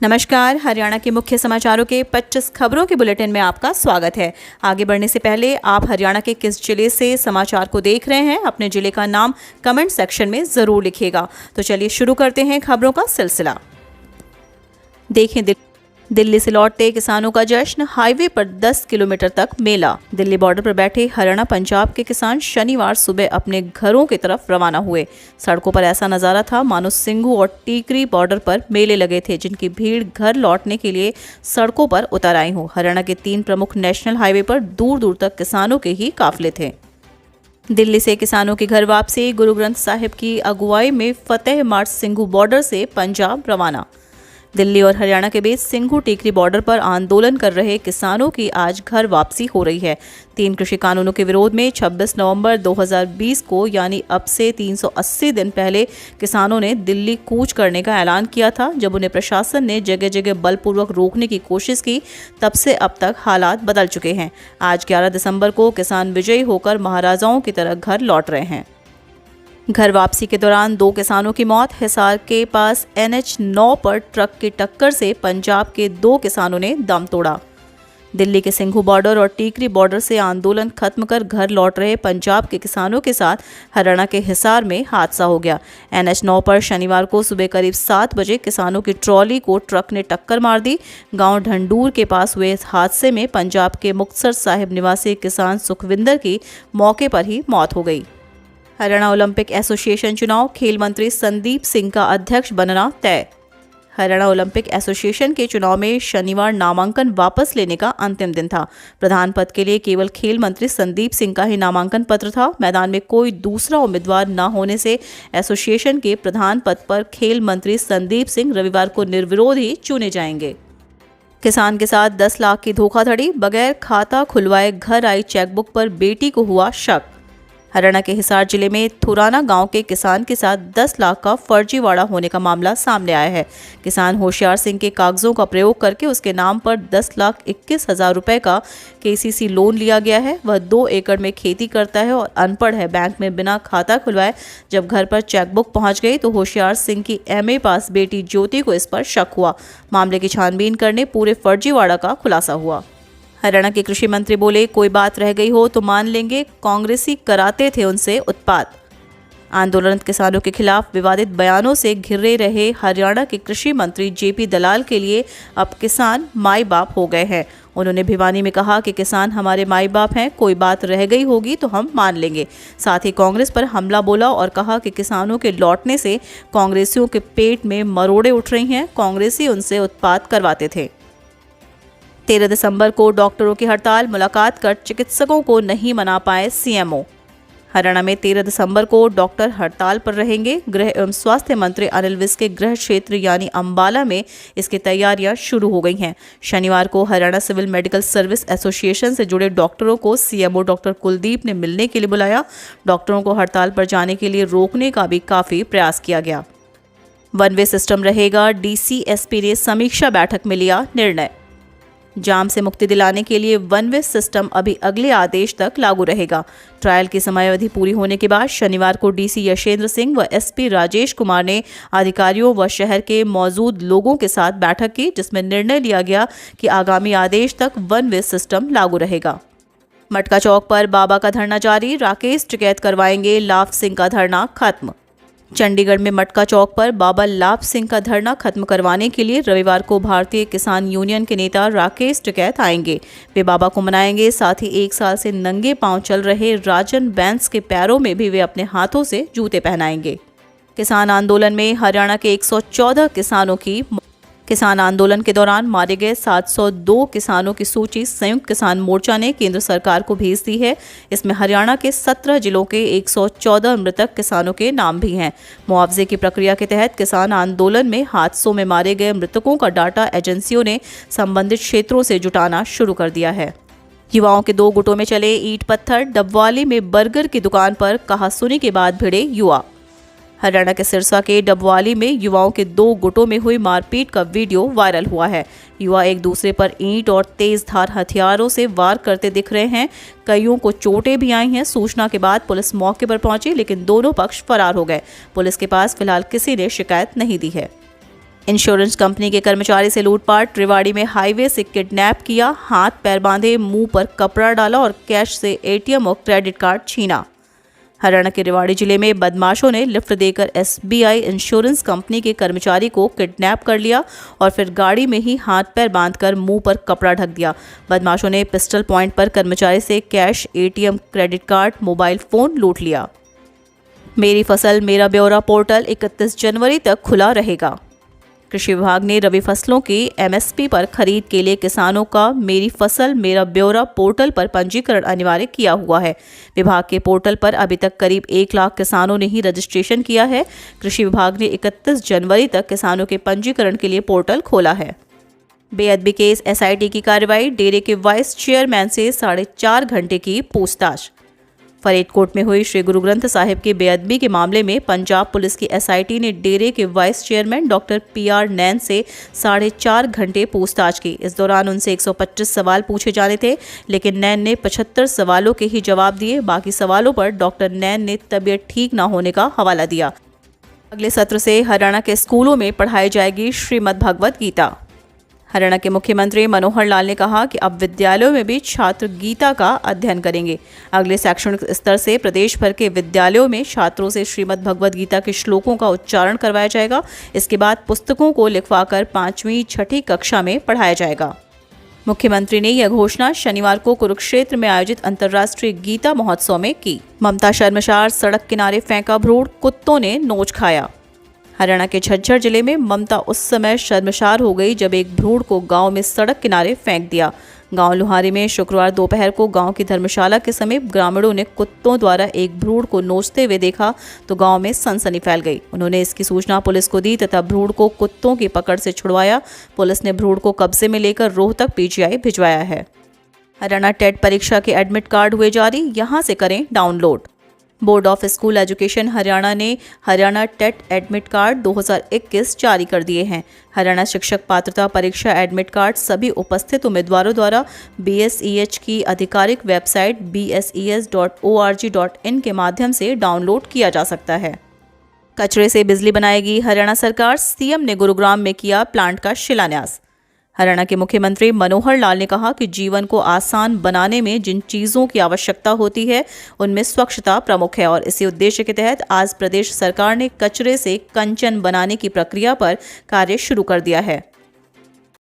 नमस्कार। हरियाणा के मुख्य समाचारों के 25 खबरों के बुलेटिन में आपका स्वागत है। आगे बढ़ने से पहले आप हरियाणा के किस जिले से समाचार को देख रहे हैं, अपने जिले का नाम कमेंट सेक्शन में जरूर लिखिएगा। तो चलिए शुरू करते हैं खबरों का सिलसिला। देखें दिल्ली से लौटते किसानों का जश्न, हाईवे पर 10 किलोमीटर तक मेला। दिल्ली बॉर्डर पर बैठे हरियाणा पंजाब के किसान शनिवार सुबह अपने घरों की तरफ रवाना हुए। सड़कों पर ऐसा नजारा था मानो सिंघू और टीकरी बॉर्डर पर मेले लगे थे, जिनकी भीड़ घर लौटने के लिए सड़कों पर उतर आई हो। हरियाणा के 3 प्रमुख नेशनल हाईवे पर दूर दूर तक किसानों के ही काफिले थे। दिल्ली से किसानों की घर वापसी, गुरु ग्रंथ साहिब की अगुवाई में फतेह मार्च सिंघू बॉर्डर से पंजाब रवाना। दिल्ली और हरियाणा के बीच सिंघू टीकरी बॉर्डर पर आंदोलन कर रहे किसानों की आज घर वापसी हो रही है। 3 कृषि कानूनों के विरोध में 26 नवंबर 2020 को यानी अब से 380 दिन पहले किसानों ने दिल्ली कूच करने का ऐलान किया था। जब उन्हें प्रशासन ने जगह जगह बलपूर्वक रोकने की कोशिश की, तब से अब तक हालात बदल चुके हैं। आज 11 दिसंबर को किसान विजयी होकर महाराजाओं की तरह घर लौट रहे हैं। घर वापसी के दौरान 2 किसानों की मौत। हिसार के पास NH 9 पर ट्रक की टक्कर से पंजाब के 2 किसानों ने दम तोड़ा। दिल्ली के सिंघू बॉर्डर और टीकरी बॉर्डर से आंदोलन खत्म कर घर लौट रहे पंजाब के किसानों के साथ हरियाणा के हिसार में हादसा हो गया। NH 9 पर शनिवार को सुबह करीब 7 बजे किसानों की ट्रॉली को ट्रक ने टक्कर मार दी। गांव ढंडूर के पास हुए इस हादसे में पंजाब के मुक्तसर साहिब निवासी किसान सुखविंदर की मौके पर ही मौत हो गई। हरियाणा ओलंपिक एसोसिएशन चुनाव, खेल मंत्री संदीप सिंह का अध्यक्ष बनना तय। हरियाणा ओलंपिक एसोसिएशन के चुनाव में शनिवार नामांकन वापस लेने का अंतिम दिन था। प्रधान पद के लिए केवल खेल मंत्री संदीप सिंह का ही नामांकन पत्र था। मैदान में कोई दूसरा उम्मीदवार न होने से एसोसिएशन के प्रधान पद पर खेल मंत्री संदीप सिंह रविवार को निर्विरोध ही चुने जाएंगे। किसान के साथ 10 लाख की धोखाधड़ी, बगैर खाता खुलवाए घर आई चेकबुक पर बेटी को हुआ शक। हरियाणा के हिसार जिले में थुराना गांव के किसान के साथ 10 लाख का फर्जीवाड़ा होने का मामला सामने आया है। किसान होशियार सिंह के कागजों का प्रयोग करके उसके नाम पर 10,21,000 रुपए का KCC लोन लिया गया है। वह 2 एकड़ में खेती करता है और अनपढ़ है। बैंक में बिना खाता खुलवाए जब घर पर चेकबुक पहुंच गई तो होशियार सिंह की MA पास बेटी ज्योति को इस पर शक हुआ। मामले की छानबीन करने पूरे फर्जीवाड़ा का खुलासा हुआ। हरियाणा के कृषि मंत्री बोले, कोई बात रह गई हो तो मान लेंगे, कांग्रेसी कराते थे उनसे उत्पात। आंदोलनरत किसानों के खिलाफ विवादित बयानों से घिरे रहे हरियाणा के कृषि मंत्री JP दलाल के लिए अब किसान माई बाप हो गए हैं। उन्होंने भिवानी में कहा कि किसान हमारे माई बाप हैं, कोई बात रह गई होगी तो हम मान लेंगे। साथ ही कांग्रेस पर हमला बोला और कहा कि किसानों के लौटने से कांग्रेसियों के पेट में मरोड़े उठ रही हैं, कांग्रेसी उनसे उत्पात करवाते थे। 13 दिसंबर को डॉक्टरों की हड़ताल, मुलाकात कर चिकित्सकों को नहीं मना पाए CMO। हरियाणा में 13 दिसंबर को डॉक्टर हड़ताल पर रहेंगे। गृह एवं स्वास्थ्य मंत्री अनिल विज के गृह क्षेत्र यानी अंबाला में इसकी तैयारियां शुरू हो गई हैं। शनिवार को Haryana civil medical service association से जुड़े डॉक्टरों को CMO डॉक्टर कुलदीप ने मिलने के लिए बुलाया। डॉक्टरों को हड़ताल पर जाने के लिए रोकने का भी काफी प्रयास किया गया। वन वे सिस्टम रहेगा, DCSP ने समीक्षा बैठक में लिया निर्णय। जाम से मुक्ति दिलाने के लिए वन वे सिस्टम अभी अगले आदेश तक लागू रहेगा। ट्रायल की समयावधि पूरी होने के बाद शनिवार को DC यशेंद्र सिंह व SP राजेश कुमार ने अधिकारियों व शहर के मौजूद लोगों के साथ बैठक की, जिसमें निर्णय लिया गया कि आगामी आदेश तक वन वे सिस्टम लागू रहेगा। मटका चौक पर बाबा का धरना जारी, राकेश टिकैत करवाएंगे, लाभ सिंह का धरना खत्म। चंडीगढ़ में मटका चौक पर बाबा लाभ सिंह का धरना खत्म करवाने के लिए रविवार को भारतीय किसान यूनियन के नेता राकेश टिकैत आएंगे। वे बाबा को मनाएंगे। साथ ही 1 साल से नंगे पांव चल रहे राजन बैंस के पैरों में भी वे अपने हाथों से जूते पहनाएंगे। किसान आंदोलन में हरियाणा के 114 किसान आंदोलन के दौरान मारे गए 702 किसानों की सूची संयुक्त किसान मोर्चा ने केंद्र सरकार को भेज दी है। इसमें हरियाणा के 17 जिलों के 114 मृतक किसानों के नाम भी हैं। मुआवजे की प्रक्रिया के तहत किसान आंदोलन में हादसों में मारे गए मृतकों का डाटा एजेंसियों ने संबंधित क्षेत्रों से जुटाना शुरू कर दिया है। युवाओं के 2 गुटों में चले ईंट पत्थर, डबवाली में बर्गर की दुकान पर कहासुनी के बाद भिड़े युवा। हरियाणा के सिरसा के डबवाली में युवाओं के 2 गुटों में हुई मारपीट का वीडियो वायरल हुआ है। युवा एक दूसरे पर ईंट और तेज धार हथियारों से वार करते दिख रहे हैं। कईयों को चोटें भी आई हैं। सूचना के बाद पुलिस मौके पर पहुंची, लेकिन दोनों पक्ष फरार हो गए। पुलिस के पास फिलहाल किसी ने शिकायत नहीं दी है। इंश्योरेंस कंपनी के कर्मचारी से लूटपाट। रेवाड़ी में हाईवे से किडनैप किया, हाथ पैर बांधे, मुंह पर कपड़ा डाला और कैश से एटीएम और क्रेडिट कार्ड छीना। हरियाणा के रेवाड़ी जिले में बदमाशों ने लिफ्ट देकर एसबीआई इंश्योरेंस कंपनी के कर्मचारी को किडनैप कर लिया और फिर गाड़ी में ही हाथ पैर बांधकर मुंह पर कपड़ा ढक दिया। बदमाशों ने पिस्टल पॉइंट पर कर्मचारी से cash, ATM, credit card, mobile phone लूट लिया। मेरी फसल मेरा ब्यौरा पोर्टल 31 जनवरी तक खुला रहेगा। कृषि विभाग ने रबी फसलों की एमएसपी पर खरीद के लिए किसानों का मेरी फसल मेरा ब्यौरा पोर्टल पर पंजीकरण अनिवार्य किया हुआ है। विभाग के पोर्टल पर अभी तक करीब 1 लाख किसानों ने ही रजिस्ट्रेशन किया है। कृषि विभाग ने 31 जनवरी तक किसानों के पंजीकरण के लिए पोर्टल खोला है। बेअदबी केस एसआईटी की कार्रवाई, डेरे के वाइस चेयरमैन से 4.5 घंटे की पूछताछ। फरीदकोट में हुई श्री गुरु ग्रंथ साहिब की बेअदबी के मामले में पंजाब पुलिस की एसआईटी ने डेरे के वाइस चेयरमैन डॉक्टर पीआर नैन से 4.5 घंटे पूछताछ की। इस दौरान उनसे 125 सवाल पूछे जाने थे, लेकिन नैन ने 75 सवालों के ही जवाब दिए। बाकी सवालों पर डॉक्टर नैन ने तबीयत ठीक न होने का हवाला दिया। अगले सत्र से हरियाणा के स्कूलों में पढ़ाई जाएगी श्रीमद् भगवद गीता। हरियाणा के मुख्यमंत्री मनोहर लाल ने कहा कि अब विद्यालयों में भी छात्र गीता का अध्ययन करेंगे। अगले शैक्षणिक स्तर से प्रदेश भर के विद्यालयों में छात्रों से श्रीमद् भगवद गीता के श्लोकों का उच्चारण करवाया जाएगा। इसके बाद पुस्तकों को लिखवाकर 5वीं 6ठी कक्षा में पढ़ाया जाएगा। मुख्यमंत्री ने यह घोषणा शनिवार को कुरुक्षेत्र में आयोजित अंतर्राष्ट्रीय गीता महोत्सव में की। ममता शर्मसार, सड़क किनारे फेंका भ्रूण, कुत्तों ने नोच खाया। हरियाणा के झज्जर जिले में ममता उस समय शर्मसार हो गई जब एक भ्रूण को गांव में सड़क किनारे फेंक दिया। गांव लुहारी में शुक्रवार दोपहर को गांव की धर्मशाला के समीप ग्रामीणों ने कुत्तों द्वारा एक भ्रूण को नोचते हुए देखा तो गांव में सनसनी फैल गई। उन्होंने इसकी सूचना पुलिस को दी तथा भ्रूण को कुत्तों की पकड़ से छुड़वाया। पुलिस ने भ्रूण को कब्जे में लेकर रोहतक पीजीआई भिजवाया है। हरियाणा टेट परीक्षा के एडमिट कार्ड हुए जारी, यहां से करें download. Board of school education Haryana ने हरियाणा टेट एडमिट कार्ड 2021 जारी कर दिए हैं। हरियाणा शिक्षक पात्रता परीक्षा एडमिट कार्ड सभी उपस्थित उम्मीदवारों द्वारा BSEH की आधिकारिक वेबसाइट bses.org.in के माध्यम से डाउनलोड किया जा सकता है। कचरे से बिजली बनाएगी हरियाणा सरकार, सीएम ने गुरुग्राम में किया प्लांट का शिलान्यास। हरियाणा के मुख्यमंत्री मनोहर लाल ने कहा कि जीवन को आसान बनाने में जिन चीज़ों की आवश्यकता होती है उनमें स्वच्छता प्रमुख है और इसी उद्देश्य के तहत आज प्रदेश सरकार ने कचरे से कंचन बनाने की प्रक्रिया पर कार्य शुरू कर दिया है।